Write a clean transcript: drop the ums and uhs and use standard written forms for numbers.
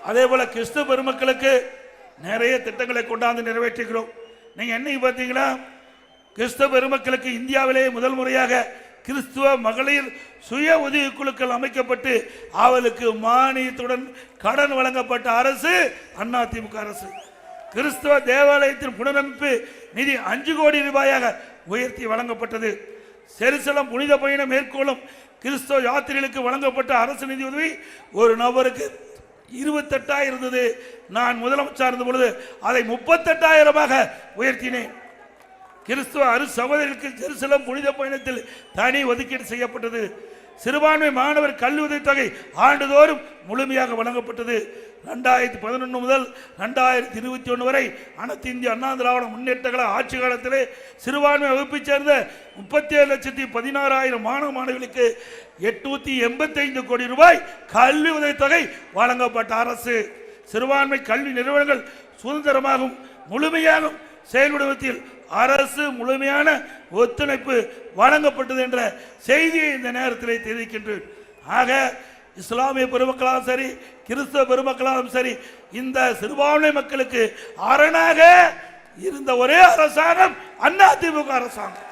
அதே போல கிறிஸ்துவ பெருமக்களுக்கு நிறைய திட்டங்களை கொண்டாந்து நிறைவேற்றுகிறோம். நீங்க என்னைக்கு பார்த்தீங்கன்னா கிறிஸ்துவ பெருமக்களுக்கு இந்தியாவிலே முதல் முறையாக கிறிஸ்துவ மகளிர் சுய உதவி குழுக்கள் அமைக்கப்பட்டு அவளுக்கு மானியத்துடன் கடன் வழங்கப்பட்ட அரசு அதிமுக அரசு. கிறிஸ்துவ தேவாலயத்தின் புனரமைப்பு நிதி 5 கோடி ரூபாயாக உயர்த்தி வழங்கப்பட்டது. செருசலம் புனித பயணம் மேற்கொள்ளும் கிறிஸ்துவ யாத்திரைகளுக்கு வழங்கப்பட்ட அரசு நிதி உதவி ஒரு நபருக்கு 28,000 இருந்தது. நான் முதலமைச்சர் இருந்த பொழுது அதை 38,000 உயர்த்தினேன். கிறிஸ்துவ அரு சகோதரர்களுக்கு ஜெருசலம் புனித பயணத்தில் தனி ஒதுக்கீடு செய்யப்பட்டது. சிறுபான்மை மாணவர் கல்வி உதவித்தொகை ஆண்டுதோறும் முழுமையாக வழங்கப்பட்டது. 2011 முதல் 2021 வரை அனைத்து இந்திய அண்ணா திராவிட முன்னேற்ற கழக ஆட்சி காலத்திலே சிறுபான்மை வகுப்பைச் சேர்ந்த 37,16,000 மாணவ மாணவிகளுக்கு 885 கோடி ரூபாய் கல்வி உதவித்தொகை வழங்கப்பட்ட அரசு. சிறுபான்மை கல்வி நிறுவனங்கள் சுதந்திரமாகவும் முழுமையாகவும் செயல்படுவதில் அரசு முழுமையான ஒத்துழைப்பு வழங்கப்பட்டது என்ற செய்தியை இந்த நேரத்தில் தெரிவிக்கின்றேன். ஆக இஸ்லாமிய பெருமக்களாலும் சரி கிறிஸ்தவ பெருமக்களாலும் சரி இந்த சிறுபான்மை மக்களுக்கு அரணாக இருந்த ஒரே அரசாங்கம் அதிமுக அரசாங்கம்.